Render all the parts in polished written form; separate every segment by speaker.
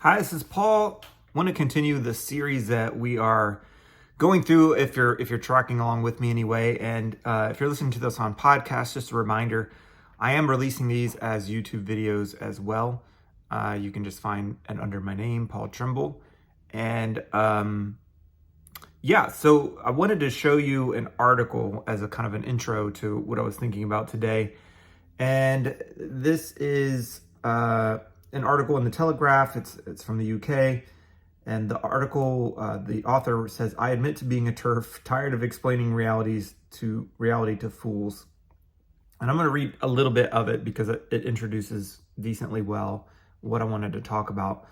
Speaker 1: Hi, this is Paul. I want to continue the series that we are going through. If you're tracking along with me anyway, and if you're listening to this on podcast, just a reminder, I am releasing these as YouTube videos as well. You can just find it under my name, Paul Trimble, and So I wanted to show you an article as a kind of an intro to what I was thinking about today, and this is an article in the Telegraph. It's from the UK, and the article, the author says, "I admit to being a TERF, tired of explaining reality to fools." And I'm going to read a little bit of it because it introduces decently well what I wanted to talk about.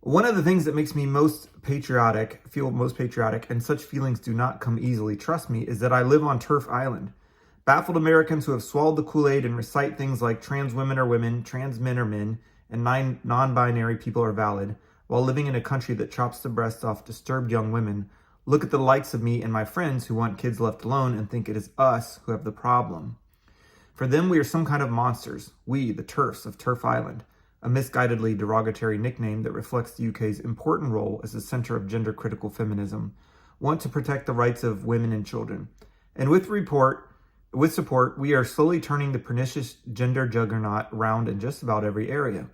Speaker 1: One of the things that makes me feel most patriotic, and such feelings do not come easily, trust me, is that I live on TERF Island. Baffled Americans who have swallowed the Kool-Aid and recite things like trans women are women, trans men are men, and non-binary people are valid, while living in a country that chops the breasts off disturbed young women, look at the likes of me and my friends who want kids left alone and think it is us who have the problem. For them, we are some kind of monsters. We, the TERFs of TERF Island, a misguidedly derogatory nickname that reflects the UK's important role as the center of gender-critical feminism, want to protect the rights of women and children. And with support, we are slowly turning the pernicious gender juggernaut around in just about every area.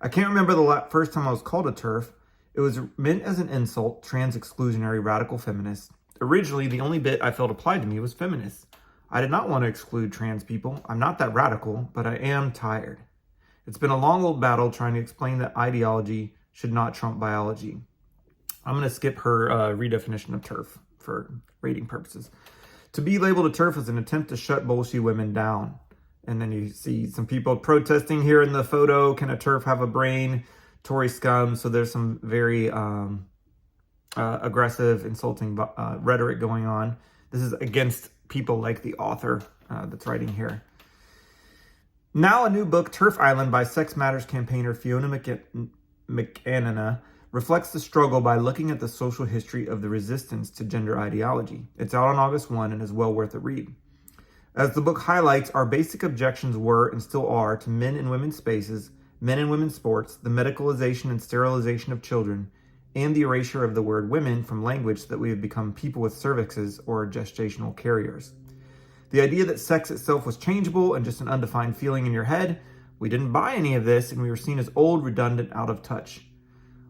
Speaker 1: I can't remember the first time I was called a TERF. It was meant as an insult, trans exclusionary radical feminist. Originally, the only bit I felt applied to me was feminist. I did not want to exclude trans people. I'm not that radical, but I am tired. It's been a long old battle trying to explain that ideology should not trump biology. I'm going to skip her redefinition of TERF for rating purposes. To be labeled a TERF is an attempt to shut bullshit women down. And then you see some people protesting here in the photo. Can a TERF have a brain? Tory scum. So there's some very aggressive, insulting rhetoric going on. This is against people like the author that's writing here. Now a new book, TERF Island, by Sex Matters campaigner Fiona McAnana, reflects the struggle by looking at the social history of the resistance to gender ideology. It's out on August 1 and is well worth a read. As the book highlights, our basic objections were and still are to men and women's spaces, men and women's sports, the medicalization and sterilization of children, and the erasure of the word women from language that we have become people with cervixes or gestational carriers. The idea that sex itself was changeable and just an undefined feeling in your head, we didn't buy any of this, and we were seen as old, redundant, out of touch.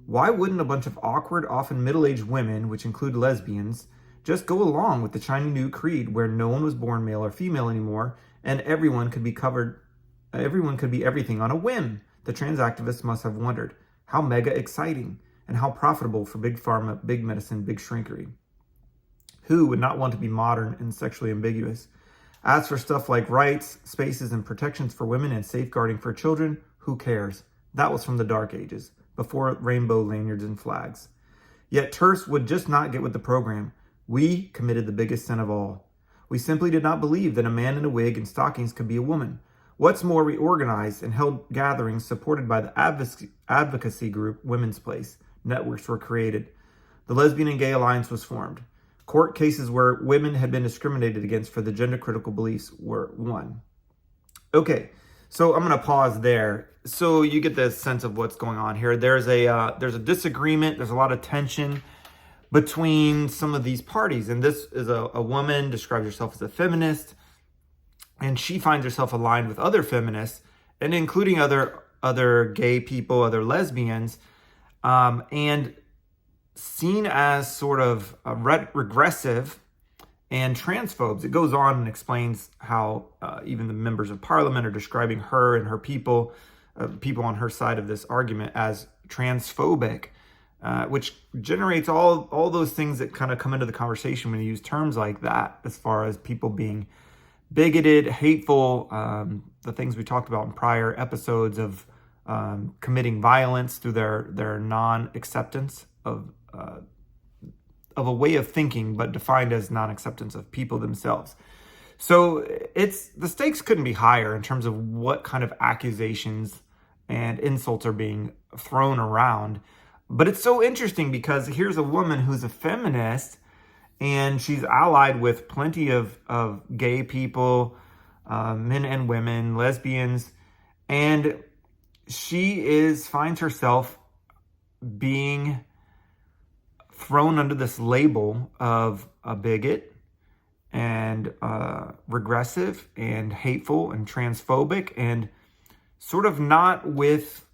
Speaker 1: Why wouldn't a bunch of awkward, often middle-aged women, which include lesbians, just go along with the shiny new creed where no one was born male or female anymore, and everyone could be everything on a whim? The trans activists must have wondered. How mega exciting, and how profitable for big pharma, big medicine, big shrinkery. Who would not want to be modern and sexually ambiguous? As for stuff like rights, spaces, and protections for women and safeguarding for children, who cares? That was from the Dark Ages, before rainbow lanyards and flags. Yet TERFs would just not get with the program. We committed the biggest sin of all. We simply did not believe that a man in a wig and stockings could be a woman. What's more, we organized and held gatherings supported by the advocacy group Women's Place. Networks were created. The Lesbian and Gay Alliance was formed. Court cases where women had been discriminated against for the gender-critical beliefs were won. Okay, so I'm going to pause there. So you get the sense of what's going on here. There's a disagreement. There's a lot of tension between some of these parties. And this is a woman, describes herself as a feminist, and she finds herself aligned with other feminists, and including other gay people, other lesbians, and seen as sort of regressive and transphobes. It goes on and explains how even the members of parliament are describing her and her people on her side of this argument as transphobic, which generates all those things that kind of come into the conversation when you use terms like that, as far as people being bigoted, hateful, the things we talked about in prior episodes of committing violence through their non-acceptance of a way of thinking, but defined as non-acceptance of people themselves. So the stakes couldn't be higher in terms of what kind of accusations and insults are being thrown around. But it's so interesting because here's a woman who's a feminist, and she's allied with plenty of gay people, men and women, lesbians, and she finds herself being thrown under this label of a bigot and regressive and hateful and transphobic, and sort of not with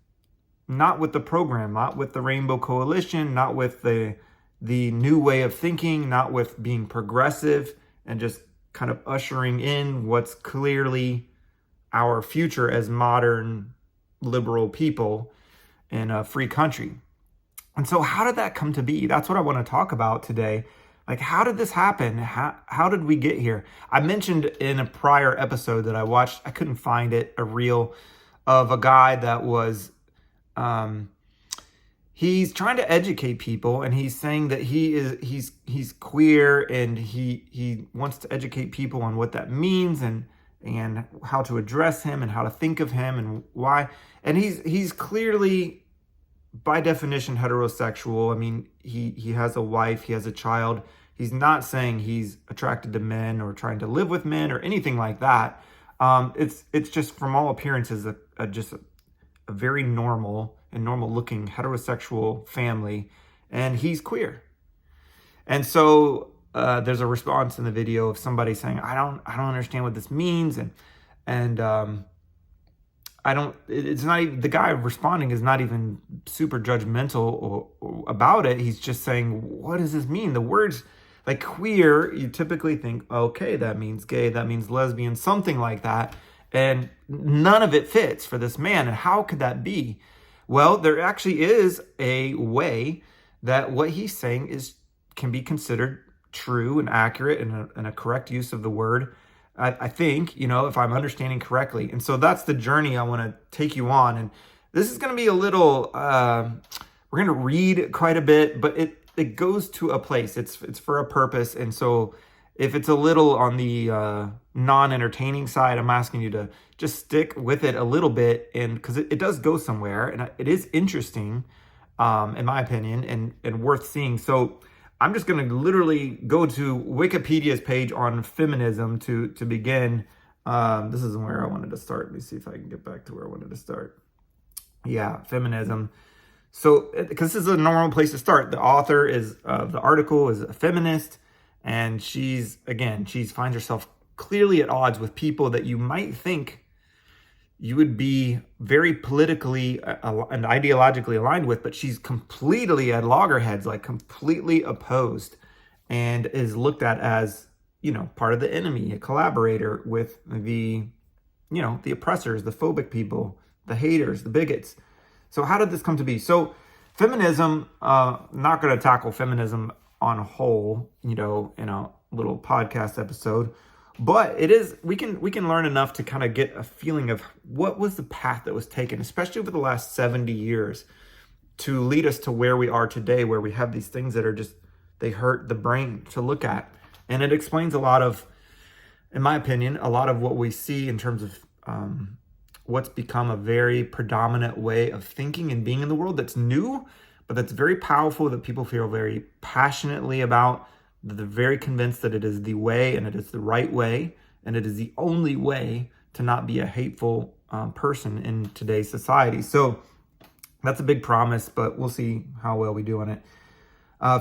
Speaker 1: the program, not with the Rainbow Coalition, not with the new way of thinking, not with being progressive and just kind of ushering in what's clearly our future as modern liberal people in a free country. And so how did that come to be? That's what I want to talk about today. Like, how did this happen? How did we get here? I mentioned in a prior episode that I watched, I couldn't find it, a reel of a guy that was, he's trying to educate people, and he's saying that he's queer, and he wants to educate people on what that means and how to address him and how to think of him and why. And he's clearly, by definition, heterosexual. I mean, he has a wife, he has a child. He's not saying he's attracted to men or trying to live with men or anything like that. It's just, from all appearances, just a very normal looking heterosexual family, and he's queer. And so there's a response in the video of somebody saying, I don't understand what this means, and I don't, it's not even, the guy responding is not even super judgmental or about it. He's just saying, what does this mean? The words like queer, you typically think, okay, that means gay, that means lesbian, something like that. And none of it fits for this man. And how could that be? Well, there actually is a way that what he's saying can be considered true and accurate and a correct use of the word. I think, if I'm understanding correctly. And so that's the journey I want to take you on. And this is going to be a little, we're going to read quite a bit, but it goes to a place. It's for a purpose. And so if it's a little on the non-entertaining side, I'm asking you to just stick with it a little bit, and because it does go somewhere, and it is interesting, in my opinion, and worth seeing. So I'm just going to literally go to Wikipedia's page on feminism to begin. This is where I wanted to start. Let me see if I can get back to where I wanted to start. Yeah, feminism. So, because this is a normal place to start. The author of the article is a feminist, and she finds herself clearly at odds with people that you might think you would be very politically and ideologically aligned with, but she's completely at loggerheads, like completely opposed, and is looked at as, part of the enemy, a collaborator with the oppressors, the phobic people, the haters, the bigots. So how did this come to be? So feminism, not going to tackle feminism on a whole, in a little podcast episode. But we can learn enough to kind of get a feeling of what was the path that was taken, especially over the last 70 years, to lead us to where we are today, where we have these things that are just, they hurt the brain to look at. And it explains a lot of, in my opinion, a lot of what we see in terms of what's become a very predominant way of thinking and being in the world that's new, but that's very powerful, that people feel very passionately about. They're very convinced that it is the way, and it is the right way, and it is the only way to not be a hateful person in today's society. So that's a big promise, but we'll see how well we do on it.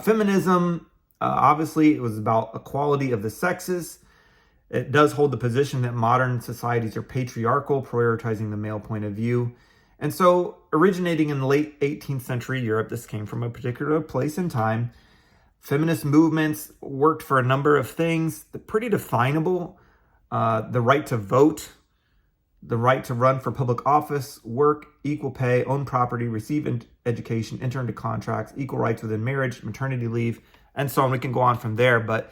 Speaker 1: Feminism, obviously, it was about equality of the sexes. It does hold the position that modern societies are patriarchal, prioritizing the male point of view. And so, originating in the late 18th century Europe, this came from a particular place and time. Feminist movements worked for a number of things, pretty definable. The right to vote, the right to run for public office, work, equal pay, own property, receive education, enter into contracts, equal rights within marriage, maternity leave, and so on. We can go on from there, but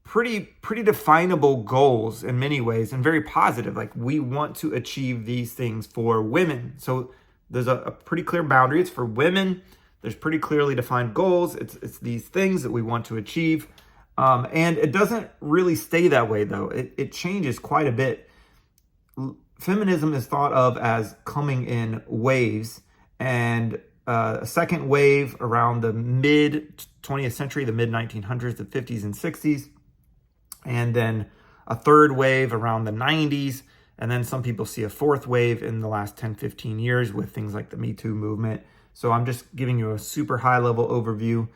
Speaker 1: pretty definable goals in many ways, and very positive. Like, we want to achieve these things for women. So there's a pretty clear boundary. It's for women. There's pretty clearly defined goals. It's these things that we want to achieve. And it doesn't really stay that way, though. It changes quite a bit. Feminism is thought of as coming in waves, and a second wave around the mid-20th century, the mid-1900s, the 50s and 60s, and then a third wave around the 90s, and then some people see a fourth wave in the last 10, 15 years with things like the Me Too movement. So I'm just giving you a super high-level overview.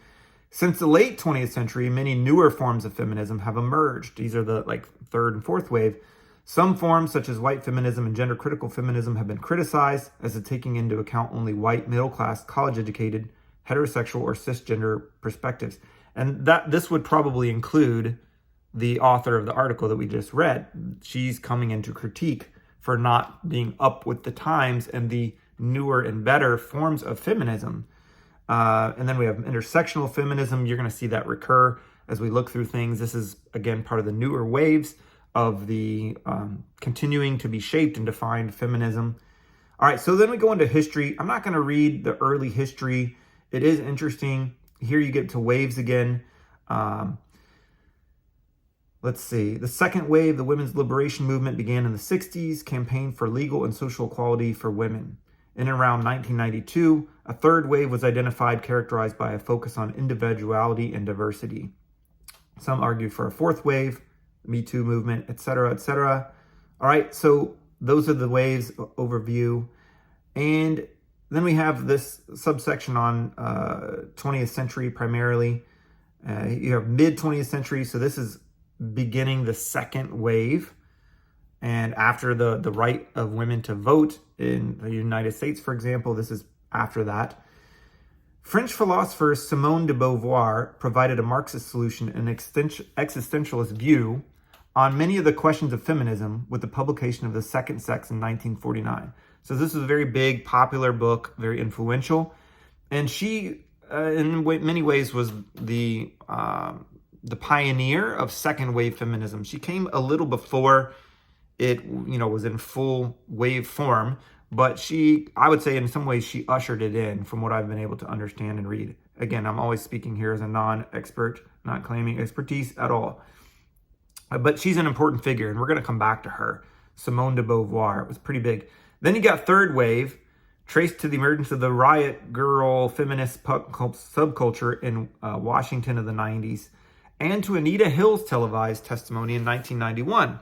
Speaker 1: Since the late 20th century, many newer forms of feminism have emerged. These are the third and fourth wave. Some forms, such as white feminism and gender-critical feminism, have been criticized as taking into account only white, middle-class, college-educated, heterosexual, or cisgender perspectives. And this would probably include the author of the article that we just read. She's coming into critique for not being up with the times and the newer and better forms of feminism. And then we have intersectional feminism. You're going to see that recur as we look through things. This is, again, part of the newer waves of the continuing to be shaped and defined feminism. All right, so then we go into history. I'm not going to read the early history. It is interesting. Here you get to waves again. Let's see. The second wave, the women's liberation movement, began in the 60s, campaigned for legal and social equality for women. In and around 1992, a third wave was identified, characterized by a focus on individuality and diversity. Some argue for a fourth wave, Me Too movement, etc., etc. All right, so those are the waves overview. And then we have this subsection on 20th century primarily. You have mid-20th century, so this is beginning the second wave. And after the right of women to vote in the United States, for example, this is after that. French philosopher Simone de Beauvoir provided a Marxist solution, an existentialist view on many of the questions of feminism with the publication of The Second Sex in 1949. So this is a very big, popular book, very influential. And she, in many ways, was the pioneer of second wave feminism. She came a little before it, was in full wave form, but I would say in some ways she ushered it in from what I've been able to understand and read. Again, I'm always speaking here as a non-expert, not claiming expertise at all. But she's an important figure, and we're going to come back to her. Simone de Beauvoir was pretty big. Then you got third wave, traced to the emergence of the riot girl feminist subculture in Washington of the 90s, and to Anita Hill's televised testimony in 1991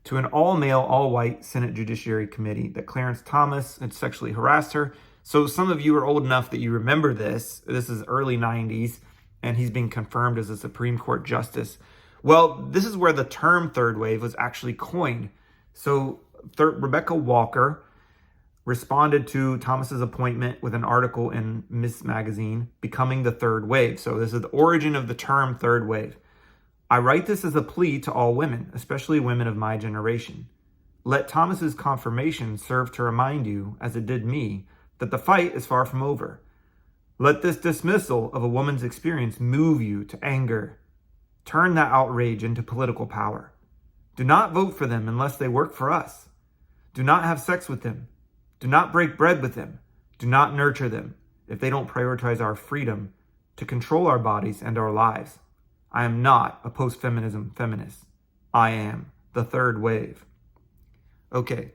Speaker 1: to an all-male, all-white Senate Judiciary Committee that Clarence Thomas had sexually harassed her. So some of you are old enough that you remember this. This is early 90s, and he's being confirmed as a Supreme Court justice. Well, this is where the term third wave was actually coined. So Rebecca Walker responded to Thomas's appointment with an article in Ms. Magazine, Becoming the Third Wave. So this is the origin of the term third wave. I write this as a plea to all women, especially women of my generation. Let Thomas's confirmation serve to remind you, as it did me, that the fight is far from over. Let this dismissal of a woman's experience move you to anger. Turn that outrage into political power. Do not vote for them unless they work for us. Do not have sex with them. Do not break bread with them. Do not nurture them if they don't prioritize our freedom to control our bodies and our lives. I am not a post-feminism feminist. I am the third wave. Okay.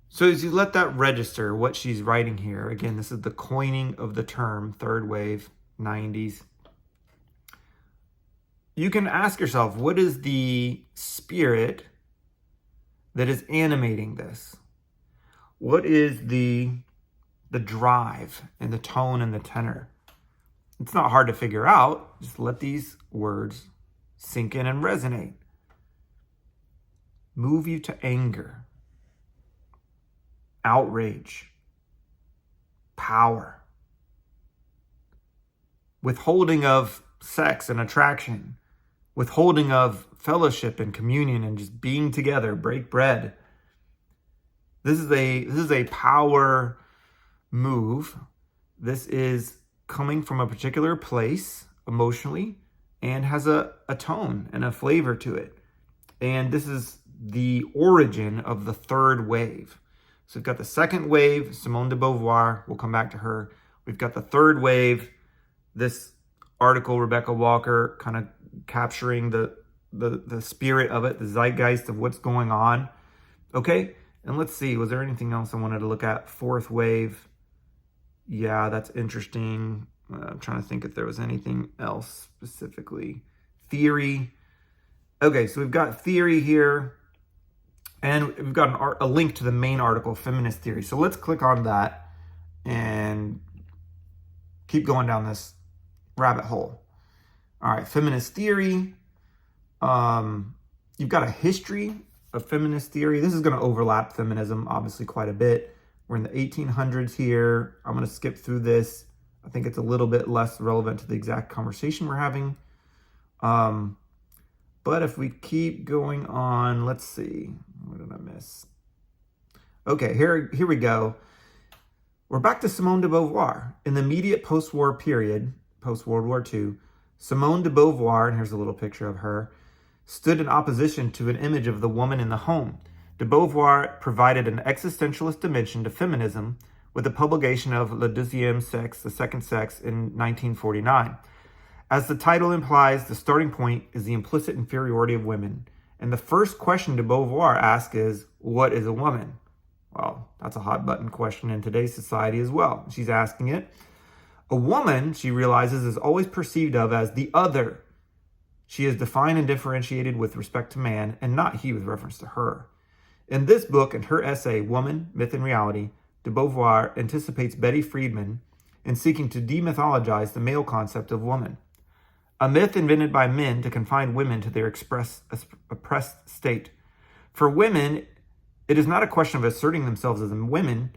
Speaker 1: So as you let that register, what she's writing here, again, this is the coining of the term third wave, 90s. You can ask yourself, what is the spirit that is animating this? What is the drive and the tone and the tenor? It's not hard to figure out. Just let these words sink in and resonate. Move you to anger, outrage, power, withholding of sex and attraction, withholding of fellowship and communion and just being together, break bread. This is a power move. This is coming from a particular place emotionally and has a tone and a flavor to it. And this is the origin of the third wave. So we've got the second wave, Simone de Beauvoir. We'll come back to her. We've got the third wave, this article, Rebecca Walker, kind of capturing the spirit of it, the zeitgeist of what's going on. Okay, and let's see, was there anything else I wanted to look at? Fourth wave. Yeah, that's interesting. I'm trying to think if there was anything else specifically. Theory. Okay, so we've got theory here. And we've got a link to the main article, Feminist Theory. So let's click on that and keep going down this rabbit hole. All right, feminist theory. You've got a history of feminist theory. This is going to overlap feminism, obviously, quite a bit. We're in the 1800s here. I'm going to skip through this. I think it's a little bit less relevant to the exact conversation we're having. But if we keep going on, let's see. What did I miss? Okay, here we go. We're back to Simone de Beauvoir. In the immediate post-war period, post-World War II, Simone de Beauvoir, and here's a little picture of her, stood in opposition to an image of the woman in the home. De Beauvoir provided an existentialist dimension to feminism with the publication of Le Deuxième Sexe, The Second Sex, in 1949. As the title implies, the starting point is the implicit inferiority of women. And the first question de Beauvoir asks is, what is a woman? Well, that's a hot button question in today's society as well. She's asking it. A woman, she realizes, is always perceived of as the other. She is defined and differentiated with respect to man, and not he with reference to her. In this book and her essay, Woman, Myth and Reality, de Beauvoir anticipates Betty Friedman in seeking to demythologize the male concept of woman. A myth invented by men to confine women to their oppressed state. For women, it is not a question of asserting themselves as women,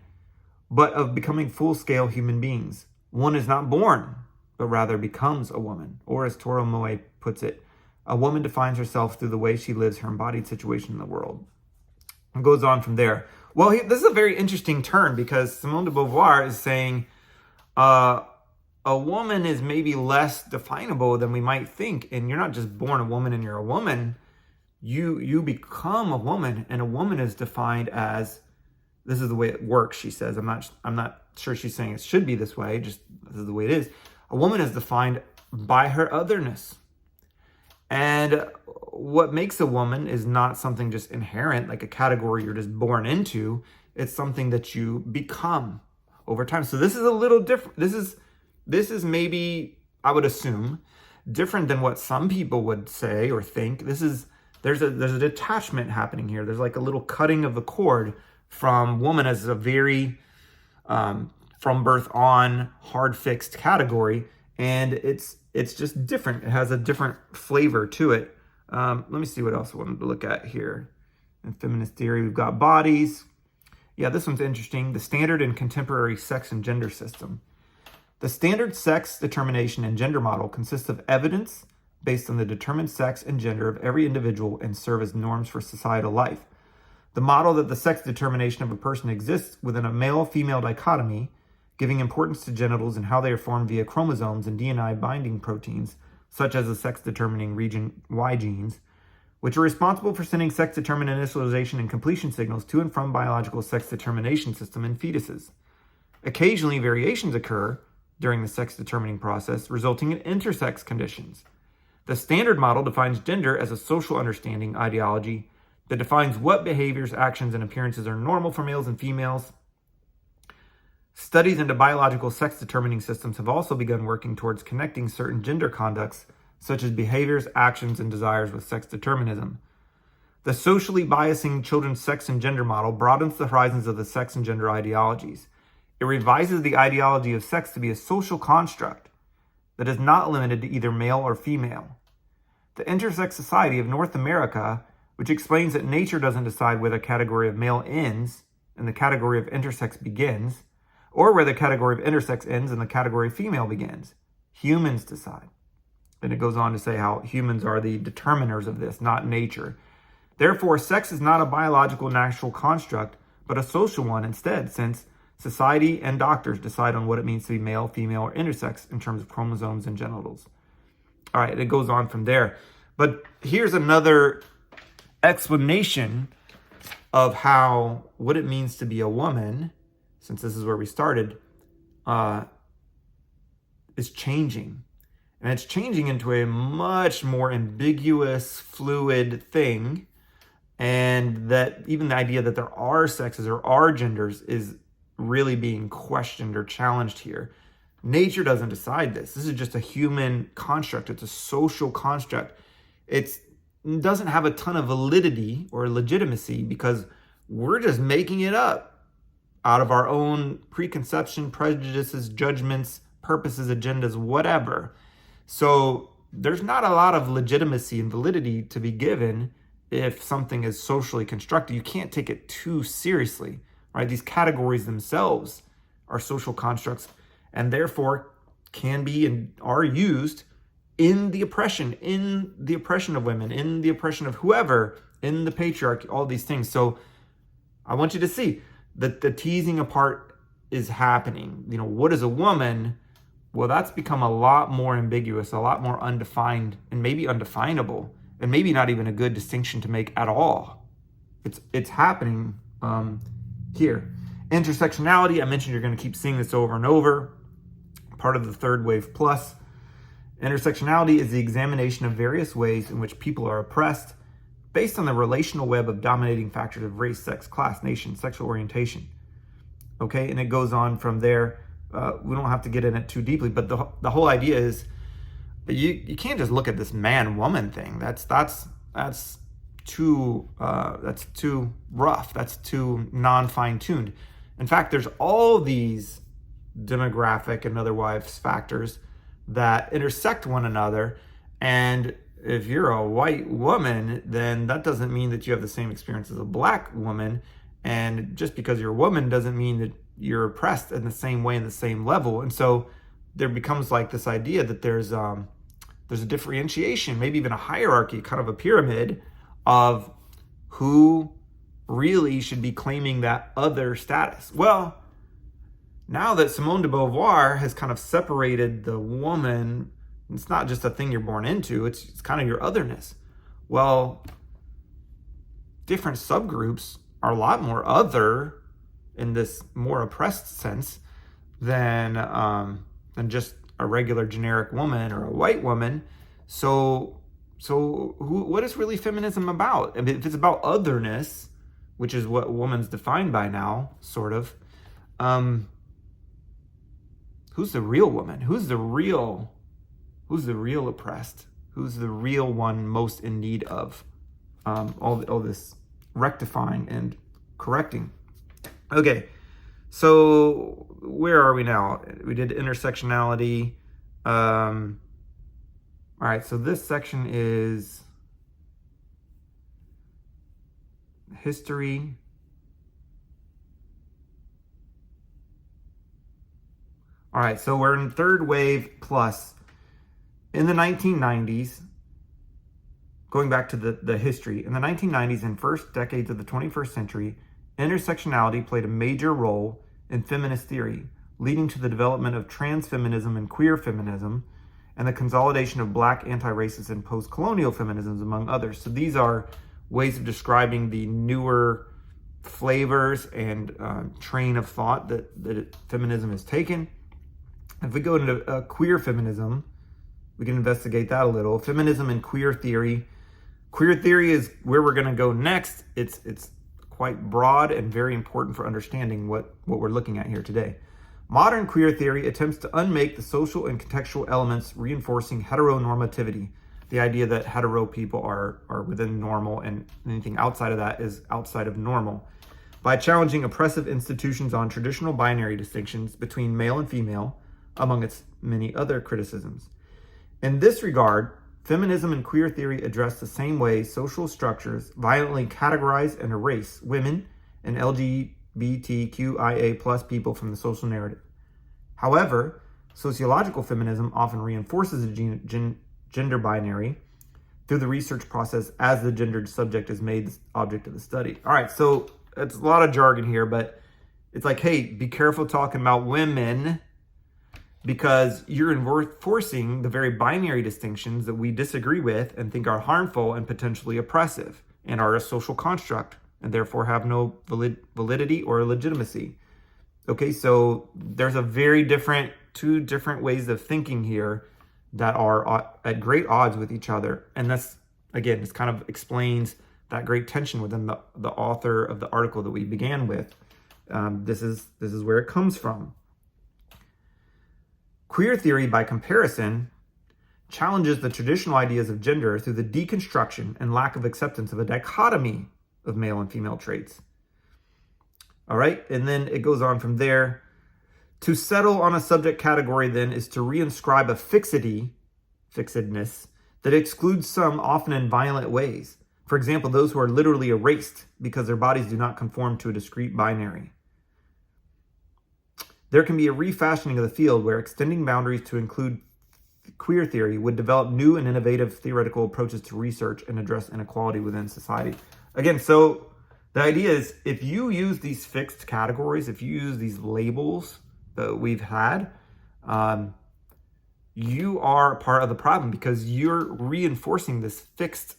Speaker 1: but of becoming full-scale human beings. One is not born, but rather becomes a woman. Or as Toro Moe puts it, a woman defines herself through the way she lives her embodied situation in the world. And goes on from there. Well, this is a very interesting turn because Simone de Beauvoir is saying a woman is maybe less definable than we might think. And you're not just born a woman and you're a woman. You become a woman, and a woman is defined as, this is the way it works, she says. I'm not sure she's saying it should be this way, just this is the way it is. A woman is defined by her otherness. And what makes a woman is not something just inherent, like a category you're just born into. It's something that you become over time. So this is a little different. This is maybe, I would assume, different than what some people would say or think. There's a detachment happening here. There's like a little cutting of the cord from woman as a very, from birth on, hard fixed category. And it's just different. It has a different flavor to it. Let me see what else I wanted to look at here. In feminist theory, we've got bodies. Yeah, this one's interesting. The standard and contemporary sex and gender system. The standard sex determination and gender model consists of evidence based on the determined sex and gender of every individual and serve as norms for societal life. The model that the sex determination of a person exists within a male-female dichotomy, giving importance to genitals and how they are formed via chromosomes and DNA binding proteins, such as the sex-determining region Y genes, which are responsible for sending sex-determined initialization and completion signals to and from biological sex determination system in fetuses. Occasionally, variations occur during the sex-determining process, resulting in intersex conditions. The standard model defines gender as a social understanding ideology that defines what behaviors, actions, and appearances are normal for males and females. Studies into biological sex-determining systems have also begun working towards connecting certain gender conducts, such as behaviors, actions, and desires with sex determinism. The socially biasing children's sex and gender model broadens the horizons of the sex and gender ideologies. It revises the ideology of sex to be a social construct that is not limited to either male or female. The intersex society of North America, which explains that nature doesn't decide where the category of male ends and the category of intersex begins, or where the category of intersex ends and the category of female begins. Humans decide. Then it goes on to say how humans are the determiners of this, not nature. Therefore, sex is not a biological natural construct, but a social one instead, since society and doctors decide on what it means to be male, female, or intersex in terms of chromosomes and genitals. All right, it goes on from there. But here's another explanation of how what it means to be a woman, since this is where we started, is changing. And it's changing into a much more ambiguous, fluid thing. And that even the idea that there are sexes or are genders is really being questioned or challenged here. Nature doesn't decide this. This is just a human construct. It's a social construct. It doesn't have a ton of validity or legitimacy because we're just making it up out of our own preconception, prejudices, judgments, purposes, agendas, whatever. So there's not a lot of legitimacy and validity to be given if something is socially constructed. You can't take it too seriously, right? These categories themselves are social constructs and therefore can be and are used in the oppression of women, in the oppression of whoever, in the patriarchy, all these things. So I want you to see that the teasing apart is happening. What is a woman? Well, that's become a lot more ambiguous, a lot more undefined, and maybe undefinable, and maybe not even a good distinction to make at all. It's happening here. Intersectionality, I mentioned you're going to keep seeing this over and over. Part of the third wave plus. Intersectionality is the examination of various ways in which people are oppressed based on the relational web of dominating factors of race, sex, class, nation, sexual orientation. Okay, and it goes on from there. We don't have to get in it too deeply, but the whole idea is you can't just look at this man-woman thing. That's too rough. That's too non-fine-tuned. In fact, there's all these demographic and otherwise factors that intersect one another, and if you're a white woman, then that doesn't mean that you have the same experience as a black woman, and just because you're a woman doesn't mean that you're oppressed in the same way, in the same level. And so there becomes like this idea that there's a differentiation, maybe even a hierarchy, kind of a pyramid of who really should be claiming that other status. Well, now that Simone de Beauvoir has kind of separated the woman, it's not just a thing you're born into, it's kind of your otherness. Well, different subgroups are a lot more other in this more oppressed sense than just a regular generic woman or a white woman. So what is really feminism about? I mean, if it's about otherness, which is what woman's defined by now, sort of, who's the real woman? Who's the real oppressed? Who's the real one most in need of all this rectifying and correcting? Okay, so where are we now? We did intersectionality. All right, so this section is history. All right, so we're in third wave plus. In the 1990s, going back to the history, in the 1990s and first decades of the 21st century, intersectionality played a major role in feminist theory, leading to the development of trans feminism and queer feminism, and the consolidation of Black anti-racist and post-colonial feminisms, among others. So these are ways of describing the newer flavors and train of thought that feminism has taken. If we go into queer feminism, we can investigate that a little. Feminism and queer theory. Queer theory is where we're going to go next. It's quite broad and very important for understanding what we're looking at here today. Modern queer theory attempts to unmake the social and contextual elements reinforcing heteronormativity, the idea that hetero people are within normal and anything outside of that is outside of normal, by challenging oppressive institutions on traditional binary distinctions between male and female, among its many other criticisms. In this regard, feminism and queer theory address the same way social structures violently categorize and erase women and LGBTQIA plus people from the social narrative. However, sociological feminism often reinforces a gender binary through the research process as the gendered subject is made the object of the study. All right, so it's a lot of jargon here, but it's like, hey, be careful talking about women because you're enforcing the very binary distinctions that we disagree with and think are harmful and potentially oppressive and are a social construct and therefore have no validity or legitimacy. Okay, so there's two different ways of thinking here that are at great odds with each other. And that's, again, this kind of explains that great tension within the author of the article that we began with. This is where it comes from. Queer theory, by comparison, challenges the traditional ideas of gender through the deconstruction and lack of acceptance of a dichotomy of male and female traits. All right, and then it goes on from there To settle on a subject category, then, is to reinscribe a fixedness, that excludes some, often in violent ways. For example, those who are literally erased because their bodies do not conform to a discrete binary. There can be a refashioning of the field where extending boundaries to include queer theory would develop new and innovative theoretical approaches to research and address inequality within society. Again, so the idea is, if you use these fixed categories, if you use these labels that we've had, you are part of the problem, because you're reinforcing this fixed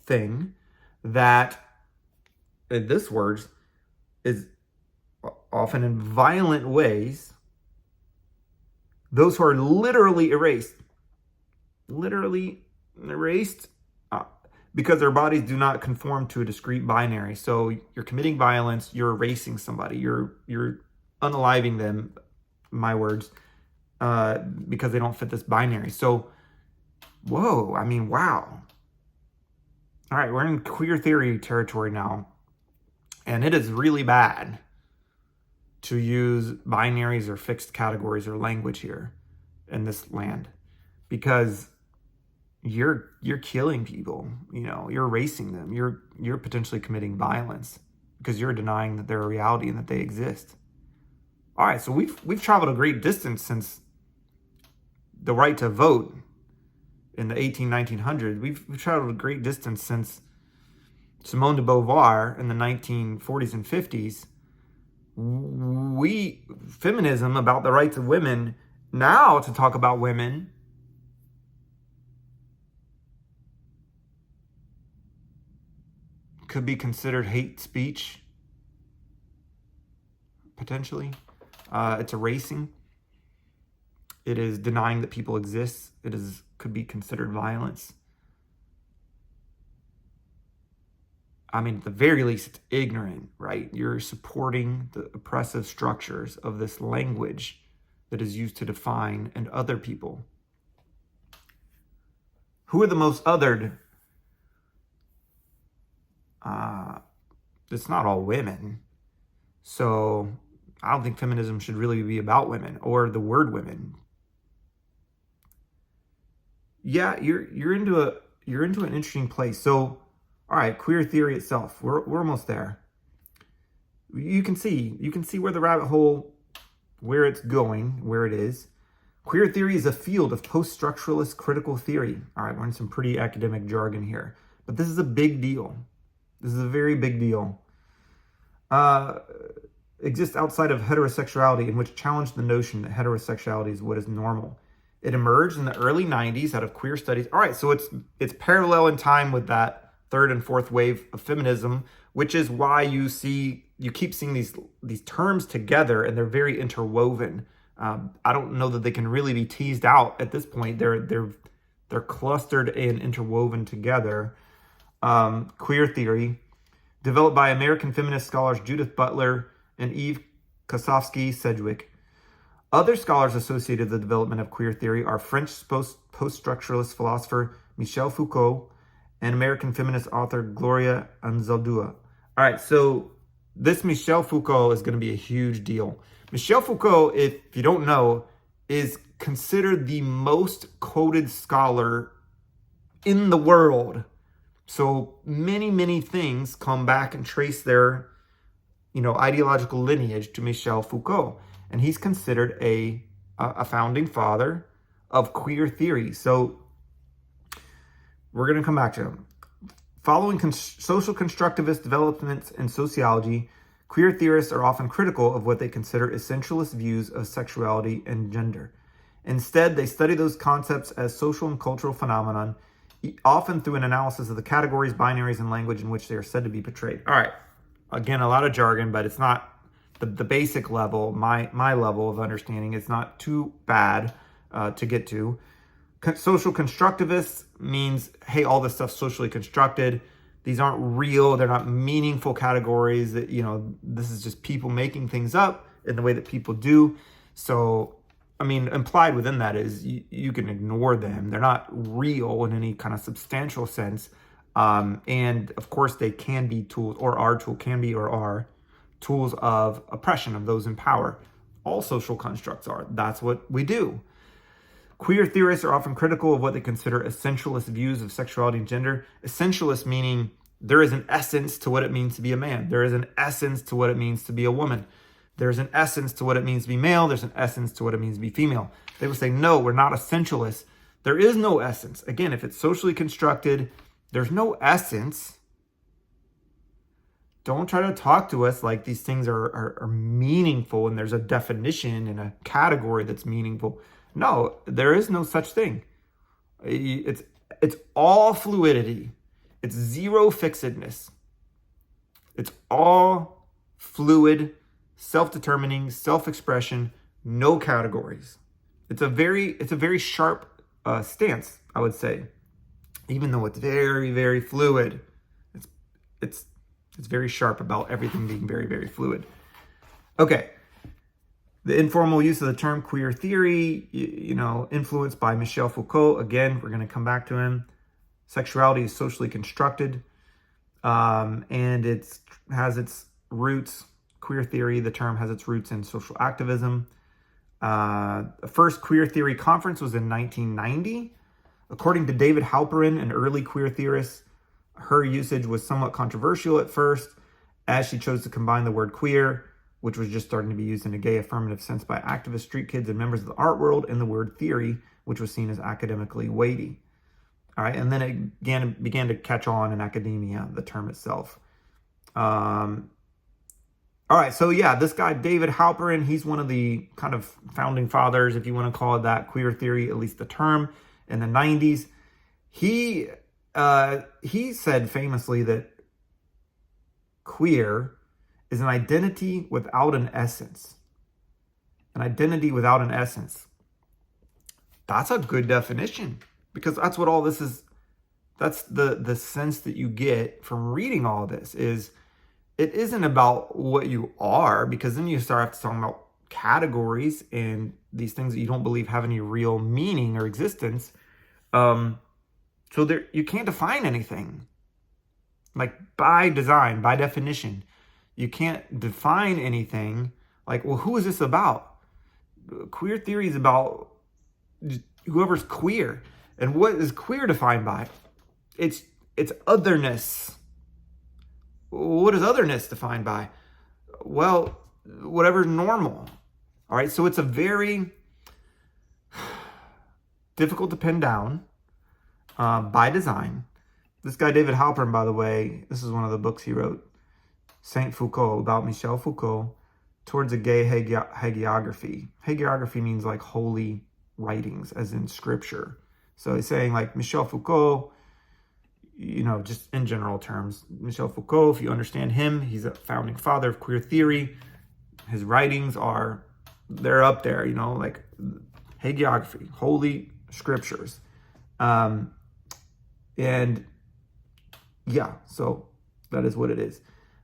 Speaker 1: thing that, in this words, is often in violent ways, those who are literally erased because their bodies do not conform to a discrete binary. So you're committing violence, you're erasing somebody, you're unaliving them, my words, because they don't fit this binary. So, whoa, I mean, wow. All right, we're in queer theory territory now, and it is really bad to use binaries or fixed categories or language here in this land, because you're killing people, you're erasing them, you're potentially committing violence because you're denying that they're a reality and that they exist. All right, so we've traveled a great distance since the right to vote in the 1900s. We've traveled a great distance since Simone de Beauvoir in the 1940s and 50s. Feminism, about the rights of women, now to talk about women could be considered hate speech, potentially. It's erasing. It is denying that people exist. Could be considered violence. I mean, at the very least, it's ignorant, right? You're supporting the oppressive structures of this language that is used to define and other people. Who are the most othered? It's not all women. So I don't think feminism should really be about women or the word women. Yeah, you're into an interesting place. So, all right, queer theory itself. We're almost there. You can see where the rabbit hole, where it's going, where it is. Queer theory is a field of post-structuralist critical theory. All right, we're in some pretty academic jargon here, but this is a big deal. This is a very big deal. Exists outside of heterosexuality, in which challenged the notion that heterosexuality is what is normal. It emerged in the early 90s out of queer studies. All right, so it's parallel in time with that third and fourth wave of feminism, which is why you keep seeing these terms together, and they're very interwoven. I don't know that they can really be teased out at this point. They're clustered and interwoven together. Queer theory, developed by American feminist scholars Judith Butler and Eve Kosofsky-Sedgwick. Other scholars associated with the development of queer theory are French post-structuralist philosopher Michel Foucault and American feminist author Gloria Anzaldúa. All right, so this Michel Foucault is going to be a huge deal. Michel Foucault, if you don't know, is considered the most quoted scholar in the world. So many, many things come back and trace their, ideological lineage to Michel Foucault. And he's considered a founding father of queer theory. So we're going to come back to him. Following social constructivist developments in sociology, queer theorists are often critical of what they consider essentialist views of sexuality and gender. Instead, they study those concepts as social and cultural phenomenon, often through an analysis of the categories, binaries, and language in which they are said to be portrayed. All right. Again, a lot of jargon, but it's not the basic level, my level of understanding. It's not too bad to get to. Social constructivists means, hey, all this stuff's socially constructed. These aren't real. They're not meaningful categories. That this is just people making things up in the way that people do. So, implied within that is you can ignore them. They're not real in any kind of substantial sense. And of course, they can be tools, or are tools of oppression of those in power. all social constructs are. That's what we do. Queer theorists are often critical of what they consider essentialist views of sexuality and gender. Essentialist meaning there is an essence to what it means to be a man. There is an essence to what it means to be a woman. There's an essence to what it means to be male. There's an essence to what it means to be female. They would say, no, we're not essentialists. There is no essence. Again, if it's socially constructed, there's no essence. Don't try to talk to us like these things are meaningful and there's a definition and a category that's meaningful. No, there is no such thing. It's all fluidity. It's zero fixedness. It's all fluid, self-determining, self-expression, no categories. It's a very sharp stance, I would say. Even though it's very, very fluid, it's very sharp about everything being very, very fluid. Okay. The informal use of the term queer theory, influenced by Michel Foucault. Again, we're going to come back to him. Sexuality is socially constructed, and it has its roots. Queer theory, the term has its roots in social activism. The first queer theory conference was in 1990. According to David Halperin, an early queer theorist, her usage was somewhat controversial at first, as she chose to combine the word queer, which was just starting to be used in a gay affirmative sense by activist street kids and members of the art world, and the word theory, which was seen as academically weighty. All right, and then it began to catch on in academia, the term itself. All right, so yeah, this guy, David Halperin, he's one of the kind of founding fathers, if you want to call it that, queer theory, at least the term, in the 90s. He said famously that queer is an identity without an essence. An identity without an essence. That's a good definition, because that's what all this is. That's the sense that you get from reading all this is it isn't about what you are, because then you start talking about categories and these things that you don't believe have any real meaning or existence. So there, you can't define anything. Like by design, by definition, you can't define anything. Like, well, who is this about? Queer theory is about whoever's queer. And what is queer defined by? It's otherness. What is otherness defined by? Well, whatever's normal. All right, so it's a very difficult to pin down by design. This guy, David Halperin, by the way, this is one of the books he wrote, Saint Foucault, about Michel Foucault, towards a gay hagiography. Hagiography means like holy writings, as in scripture. So he's saying like Michel Foucault, just in general terms, Michel Foucault, if you understand him, he's a founding father of queer theory. His writings they're up there, like hagiography, holy scriptures. And yeah, so that is what it is.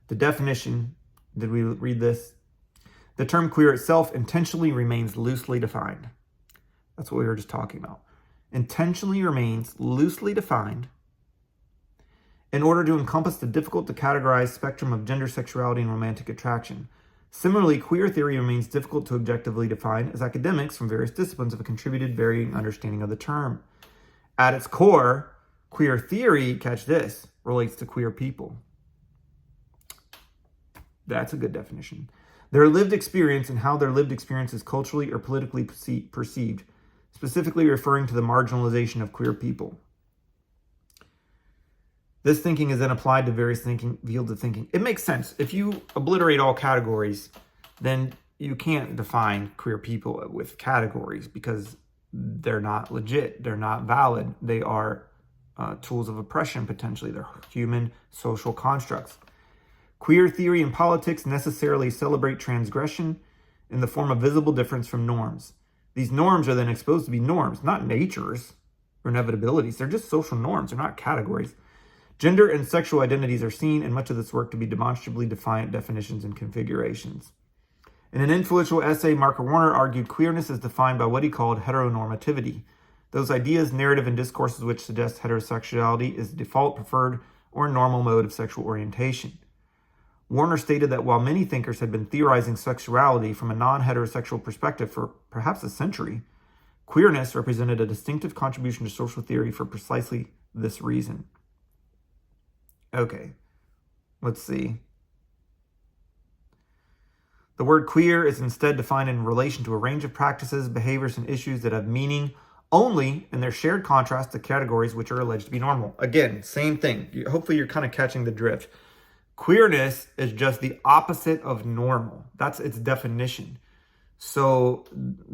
Speaker 1: The definition, did we read this? The term queer itself intentionally remains loosely defined. That's what we were just talking about. Intentionally remains loosely defined in order to encompass the difficult to categorize spectrum of gender, sexuality, and romantic attraction. Similarly, queer theory remains difficult to objectively define, as academics from various disciplines have contributed varying understanding of the term. At its core, queer theory, catch this, relates to queer people. That's a good definition. Their lived experience and how their lived experience is culturally or politically perceived, specifically referring to the marginalization of queer people. This thinking is then applied to various fields of thinking. It makes sense. If you obliterate all categories, then you can't define queer people with categories because they're not legit. They're not valid. They are tools of oppression, potentially. They're human social constructs. Queer theory and politics necessarily celebrate transgression in the form of visible difference from norms. These norms are then exposed to be norms, not natures or inevitabilities. They're just social norms. They're not categories. Gender and sexual identities are seen in much of this work to be demonstrably defiant definitions and configurations. In an influential essay, Mark Warner argued queerness is defined by what he called heteronormativity. Those ideas, narrative, and discourses which suggest heterosexuality is the default, preferred, or normal mode of sexual orientation. Warner stated that while many thinkers had been theorizing sexuality from a non-heterosexual perspective for perhaps a century, queerness represented a distinctive contribution to social theory for precisely this reason. Okay, let's see. The word queer is instead defined in relation to a range of practices, behaviors, and issues that have meaning only in their shared contrast to categories which are alleged to be normal. Again, same thing. Hopefully you're kind of catching the drift. Queerness is just the opposite of normal. That's its definition. So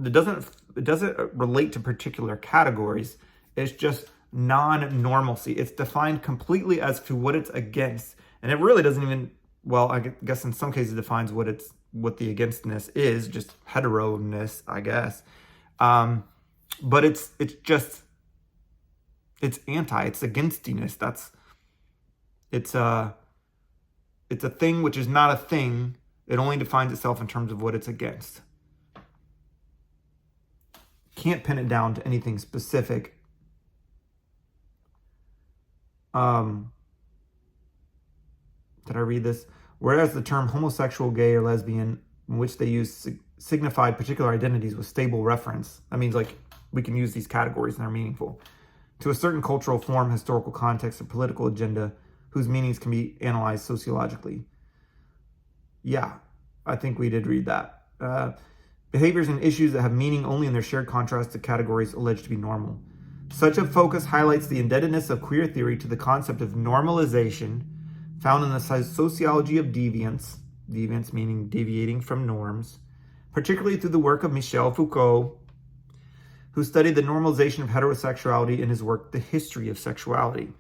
Speaker 1: it doesn't relate to particular categories. It's just non-normalcy. It's defined completely as to what it's against. And it really doesn't even, well, I guess in some cases it defines what the againstness is, just hetero-ness, I guess. But it's anti, it's againstness. It's a thing which is not a thing. It only defines itself in terms of what it's against. Can't pin it down to anything specific. Did I read this? Whereas the term homosexual, gay, or lesbian, in which they use signified particular identities with stable reference. That means like we can use these categories and they're meaningful. To a certain cultural form, historical context, or political agenda whose meanings can be analyzed sociologically. Yeah, I think we did read that. Behaviors and issues that have meaning only in their shared contrast to categories alleged to be normal. Such a focus highlights the indebtedness of queer theory to the concept of normalization found in the sociology of deviance meaning deviating from norms, particularly through the work of Michel Foucault, who studied the normalization of heterosexuality in his work, The History of Sexuality.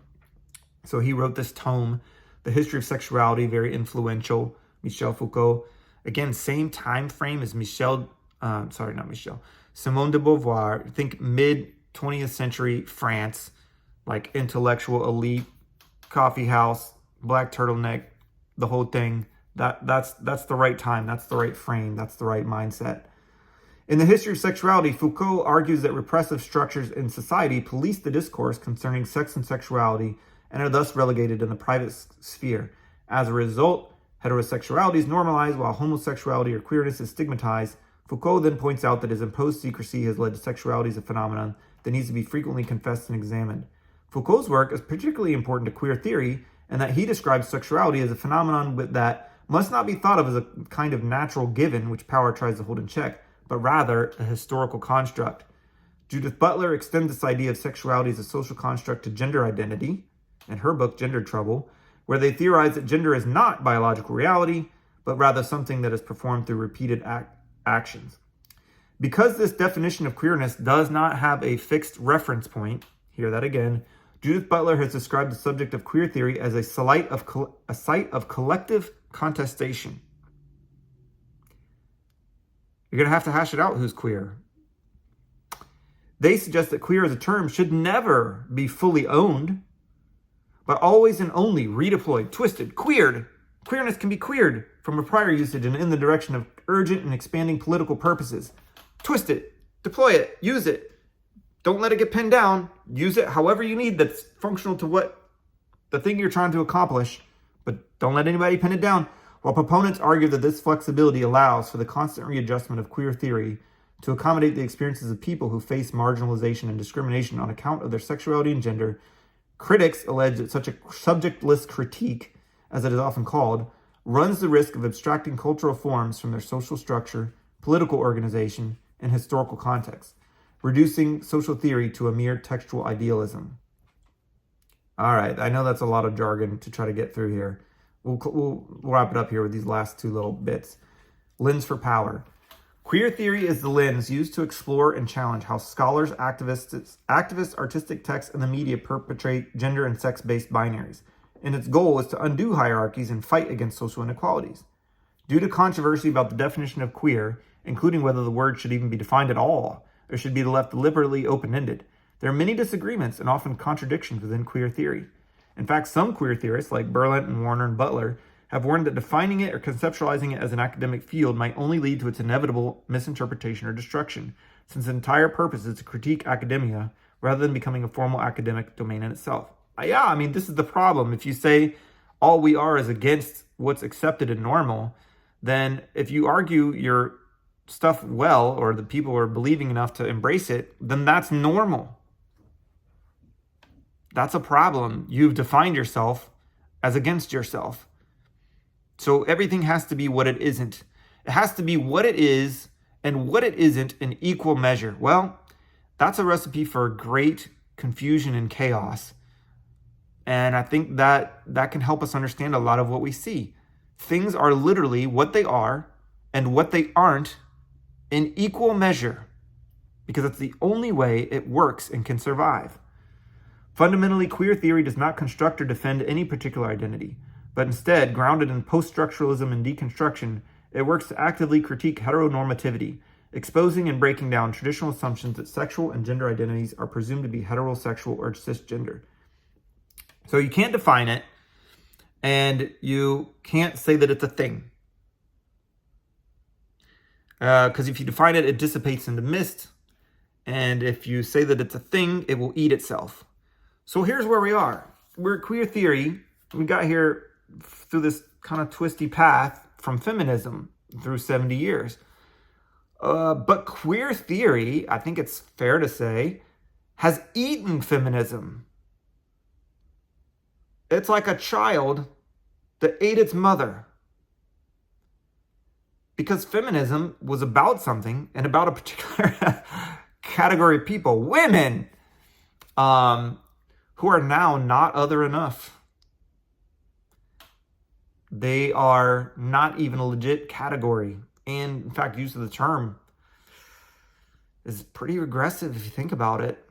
Speaker 1: So he wrote this tome, The History of Sexuality, very influential, Michel Foucault. Again, same time frame as Simone de Beauvoir. Think mid-20th century France, like intellectual elite, coffee house, black turtleneck, the whole thing. That's the right time, that's the right frame, that's the right mindset. In The History of Sexuality, Foucault argues that repressive structures in society police the discourse concerning sex and sexuality and are thus relegated in the private sphere. As a result, heterosexuality is normalized while homosexuality or queerness is stigmatized. Foucault then points out that his imposed secrecy has led to sexuality as a phenomenon that needs to be frequently confessed and examined. Foucault's work is particularly important to queer theory in that he describes sexuality as a phenomenon that must not be thought of as a kind of natural given which power tries to hold in check, but rather a historical construct. Judith Butler extends this idea of sexuality as a social construct to gender identity in her book, Gender Trouble, where they theorize that gender is not biological reality, but rather something that is performed through repeated actions. Because this definition of queerness does not have a fixed reference point, hear that again, Judith Butler has described the subject of queer theory as a site of collective contestation. You're going to have to hash it out who's queer. They suggest that queer as a term should never be fully owned, but always and only redeployed, twisted, queered. Queerness can be queered from a prior usage and in the direction of urgent and expanding political purposes. Twist it, deploy it, use it. Don't let it get pinned down. Use it however you need that's functional to what the thing you're trying to accomplish, but don't let anybody pin it down. While proponents argue that this flexibility allows for the constant readjustment of queer theory to accommodate the experiences of people who face marginalization and discrimination on account of their sexuality and gender, critics allege that such a subjectless critique, as it is often called, runs the risk of abstracting cultural forms from their social structure, political organization, and historical context, reducing social theory to a mere textual idealism. All right, I know that's a lot of jargon to try to get through here. We'll wrap it up here with these last two little bits. Lens for power. Queer theory is the lens used to explore and challenge how scholars, activists, artistic texts, and the media perpetrate gender and sex-based binaries. And its goal is to undo hierarchies and fight against social inequalities. Due to controversy about the definition of queer, including whether the word should even be defined at all, or should be left deliberately open-ended, there are many disagreements and often contradictions within queer theory. In fact, some queer theorists, like Berlant and Warner and Butler, have warned that defining it or conceptualizing it as an academic field might only lead to its inevitable misinterpretation or destruction, since its entire purpose is to critique academia rather than becoming a formal academic domain in itself. Yeah, I mean, this is the problem. If you say all we are is against what's accepted and normal, then if you argue your stuff well, or the people are believing enough to embrace it, then that's normal. That's a problem. You've defined yourself as against yourself. So everything has to be what it isn't. It has to be what it is and what it isn't in equal measure. Well, that's a recipe for great confusion and chaos. And I think that can help us understand a lot of what we see. Things are literally what they are and what they aren't in equal measure, because it's the only way it works and can survive. Fundamentally, queer theory does not construct or defend any particular identity, but instead, grounded in post-structuralism and deconstruction, it works to actively critique heteronormativity, exposing and breaking down traditional assumptions that sexual and gender identities are presumed to be heterosexual or cisgender. So you can't define it, and you can't say that it's a thing. Because if you define it, it dissipates into mist. And if you say that it's a thing, it will eat itself. So here's where we are. We're queer theory. We got here through this kind of twisty path from feminism through 70 years. But queer theory, I think it's fair to say, has eaten feminism. It's like a child that ate its mother. Because feminism was about something and about a particular category of people, women, who are now not other enough. They are not even a legit category. And in fact, use of the term is pretty regressive if you think about it.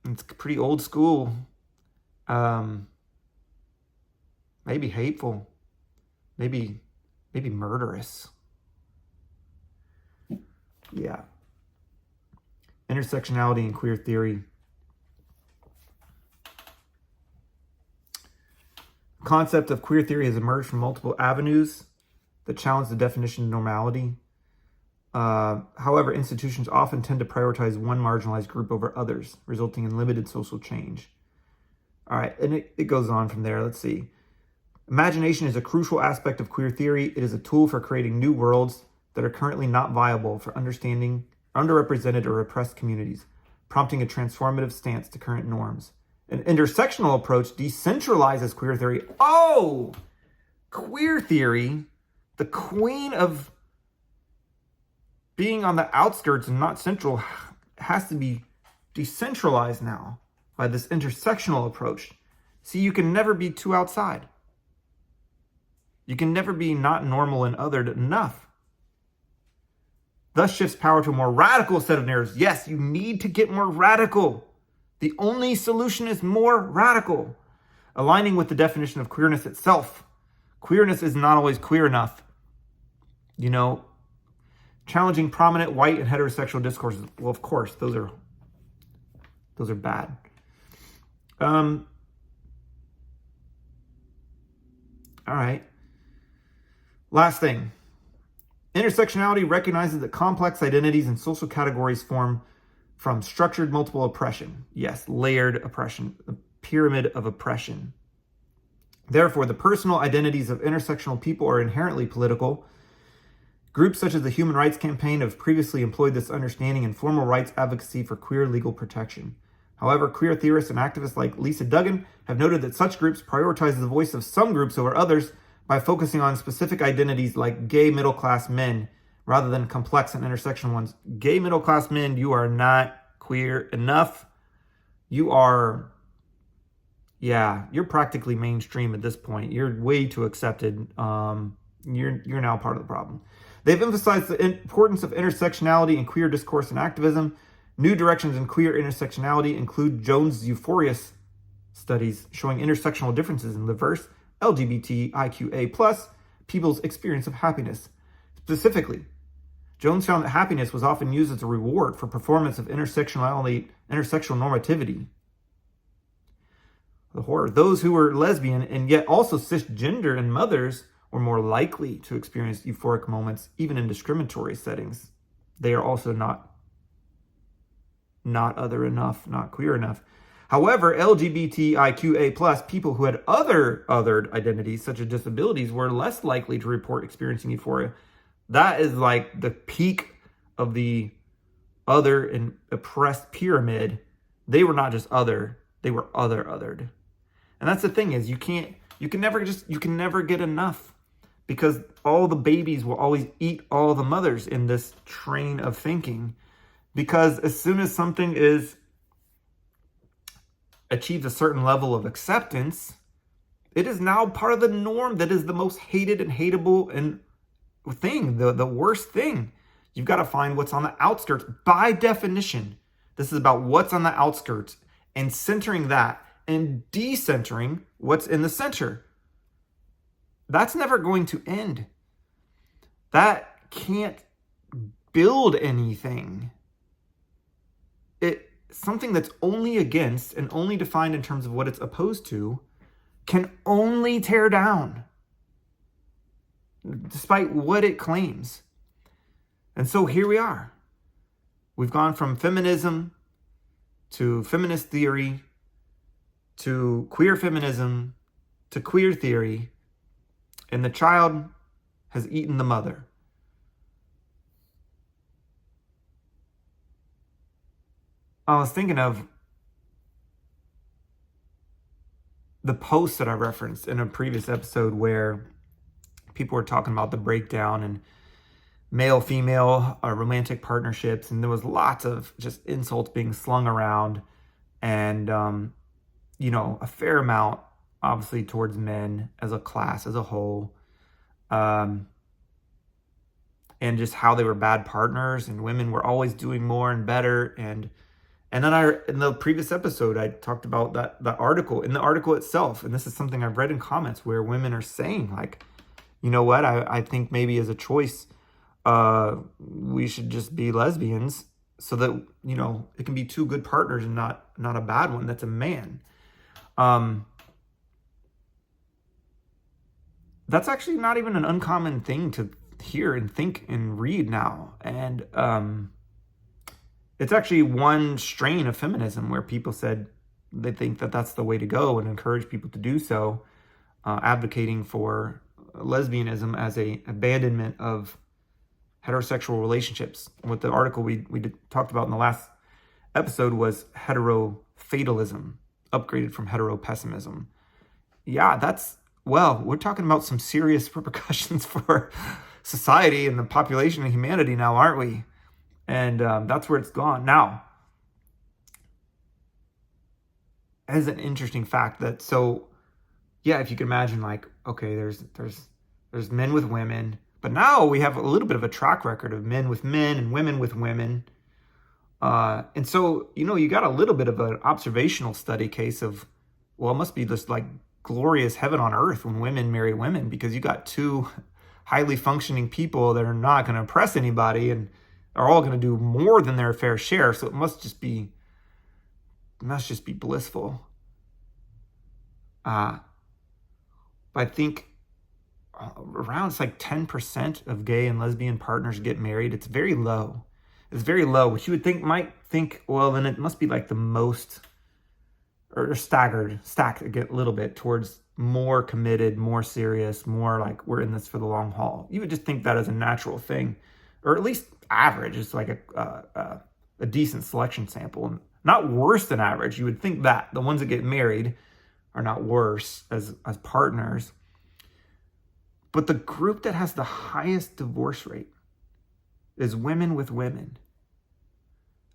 Speaker 1: It's pretty old school. Maybe hateful. Maybe murderous. Yeah. Intersectionality and queer theory. The concept of queer theory has emerged from multiple avenues that challenge the definition of normality. However, institutions often tend to prioritize one marginalized group over others, resulting in limited social change. All right, and it goes on from there. Let's see. Imagination is a crucial aspect of queer theory. It is a tool for creating new worlds that are currently not viable for understanding underrepresented or oppressed communities, prompting a transformative stance to current norms. An intersectional approach decentralizes queer theory. Oh, queer theory, the queen of being on the outskirts and not central, has to be decentralized now by this intersectional approach. See, you can never be too outside. You can never be not normal and othered enough. Thus shifts power to a more radical set of narratives. Yes, you need to get more radical. The only solution is more radical. Aligning with the definition of queerness itself. Queerness is not always queer enough. You know, challenging prominent white and heterosexual discourses. Well, of course, those are bad. All right. Last thing. Intersectionality recognizes that complex identities and social categories form from structured multiple oppression. Yes, layered oppression, the pyramid of oppression. Therefore, the personal identities of intersectional people are inherently political. Groups such as the Human Rights Campaign have previously employed this understanding in formal rights advocacy for queer legal protection. However, queer theorists and activists like Lisa Duggan have noted that such groups prioritize the voice of some groups over others by focusing on specific identities like gay middle-class men rather than complex and intersectional ones. Gay middle-class men, you are not queer enough. You are, you're practically mainstream at this point. You're way too accepted. You're now part of the problem. They've emphasized the importance of intersectionality in queer discourse and activism. New directions in queer intersectionality include Jones' Euphoria studies showing intersectional differences in diverse LGBTIQA+ people's experience of happiness. Specifically, Jones found that happiness was often used as a reward for performance of intersectional normativity. The horror. Those who were lesbian and yet also cisgender and mothers were more likely to experience euphoric moments, even in discriminatory settings. They are also not other enough, not queer enough. However, LGBTIQA+ people who had other othered identities, such as disabilities, were less likely to report experiencing euphoria. That is like the peak of the other and oppressed pyramid. They were not just other, they were othered. And that's the thing is you can never get enough, because all the babies will always eat all the mothers in this train of thinking. Because as soon as something achieves a certain level of acceptance, it is now part of the norm that is the most hated and hateable and thing, the worst thing. You've got to find what's on the outskirts. By definition, this is about what's on the outskirts and centering that and decentering what's in the center. That's never going to end. That can't build anything. Something that's only against and only defined in terms of what it's opposed to can only tear down, despite what it claims. And so here we are. We've gone from feminism to feminist theory to queer feminism to queer theory, and the child has eaten the mother. I was thinking of the post that I referenced in a previous episode where people were talking about the breakdown and male-female romantic partnerships, and there was lots of just insults being slung around, and a fair amount obviously towards men as a class as a whole, and just how they were bad partners and women were always doing more and better. And then in the previous episode, I talked about that article, in the article itself, and this is something I've read in comments where women are saying, like, you know what, I think maybe as a choice, we should just be lesbians so that, it can be two good partners and not a bad one that's a man. That's actually not even an uncommon thing to hear and think and read now. And it's actually one strain of feminism where people said they think that that's the way to go and encourage people to do so, advocating for lesbianism as a abandonment of heterosexual relationships. What the article we talked about in the last episode was hetero-fatalism, upgraded from hetero-pessimism. Yeah, we're talking about some serious repercussions for society and the population of humanity now, aren't we? And that's where it's gone. Now, as an interesting fact that, if you can imagine, like, okay, there's men with women, but now we have a little bit of a track record of men with men and women with women. And so, you got a little bit of an observational study case of, well, it must be this like glorious heaven on earth when women marry women, because you got two highly functioning people that are not going to oppress anybody and are all going to do more than their fair share. So it must just be blissful. I think around, it's like 10% of gay and lesbian partners get married. It's very low. It's very low, which you would might think, well, then it must be like the most, or stacked a little bit towards more committed, more serious, more like we're in this for the long haul. You would just think that as a natural thing, or at least average. It's like a decent selection sample, and not worse than average. You would think that the ones that get married are not worse as partners. But the group that has the highest divorce rate is women with women.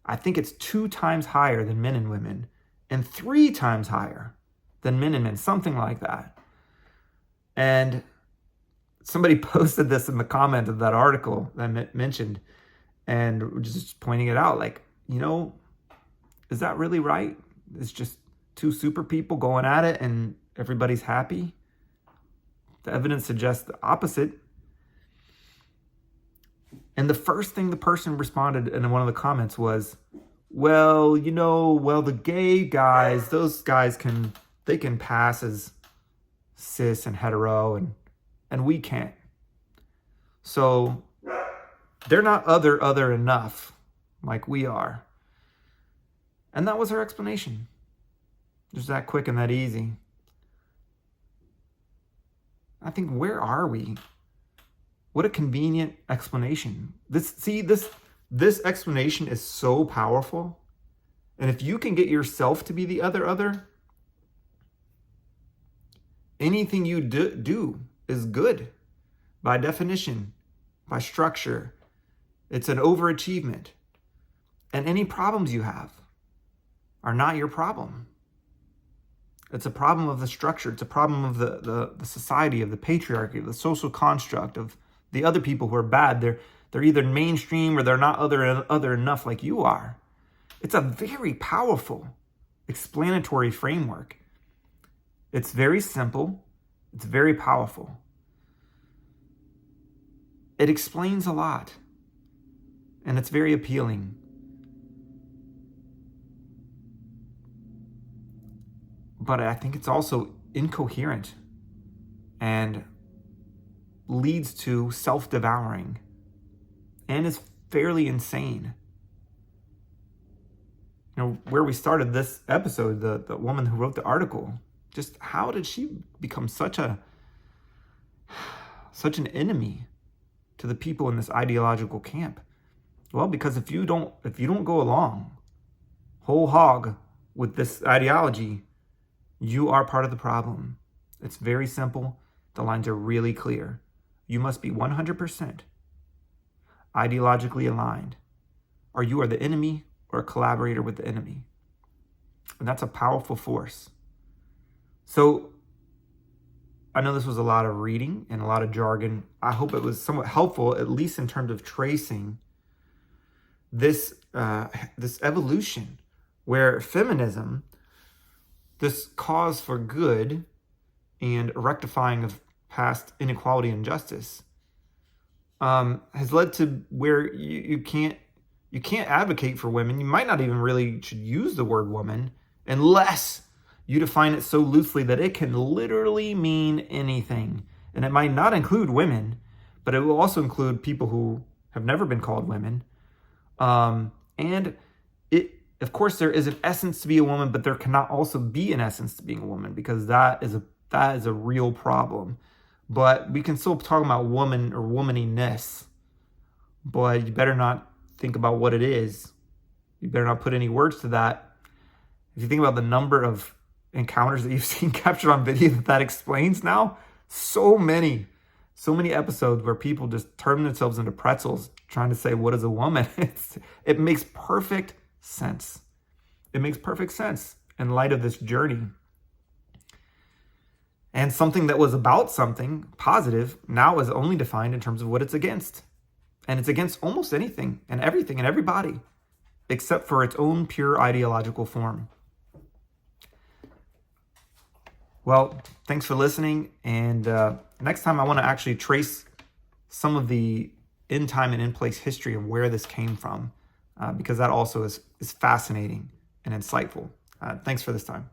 Speaker 1: I think it's 2 times higher than men and women, and 3 times higher than men and men, something like that. And somebody posted this in the comment of that article that I mentioned, and just pointing it out, like, is that really right? It's just 2 super people going at it and everybody's happy? The evidence suggests the opposite. And the first thing the person responded in one of the comments was, well, the gay guys, those guys can pass as cis and hetero, and we can't. So they're not other enough like we are. And that was her explanation. Just that quick and that easy. I think, where are we? What a convenient explanation. This explanation is so powerful. And if you can get yourself to be the other, anything you do is good by definition, by structure. It's an overachievement. And any problems you have are not your problem. It's a problem of the structure. It's a problem of the society, of the patriarchy, of the social construct, of the other people who are bad. They're either mainstream or they're not other enough like you are. It's a very powerful explanatory framework. It's very simple. It's very powerful. It explains a lot. And it's very appealing. But I think it's also incoherent and leads to self-devouring and is fairly insane. You know, where we started this episode, the woman who wrote the article, just how did she become such an enemy to the people in this ideological camp? Well, because if you don't go along whole hog with this ideology, you are part of the problem. It's very simple. The lines are really clear. You must be 100% ideologically aligned, or you are the enemy or a collaborator with the enemy. And that's a powerful force. So I know this was a lot of reading and a lot of jargon. I hope it was somewhat helpful, at least in terms of tracing this evolution where feminism, this cause for good and rectifying of past inequality and injustice, has led to where you can't advocate for women. You might not even really should use the word woman unless you define it so loosely that it can literally mean anything. And it might not include women, but it will also include people who have never been called women. And of course, there is an essence to be a woman, but there cannot also be an essence to being a woman, because that is a real problem. But we can still talk about woman or womaniness, but you better not think about what it is. You better not put any words to that. If you think about the number of encounters that you've seen captured on video that explains now, so many episodes where people just turn themselves into pretzels trying to say, what is a woman? It makes perfect sense. It makes perfect sense in light of this journey. And something that was about something positive now is only defined in terms of what it's against. And it's against almost anything and everything and everybody, except for its own pure ideological form. Well, thanks for listening. And next time I want to actually trace some of the in-time and in-place history of where this came from, because that also is fascinating and insightful. Thanks for this time.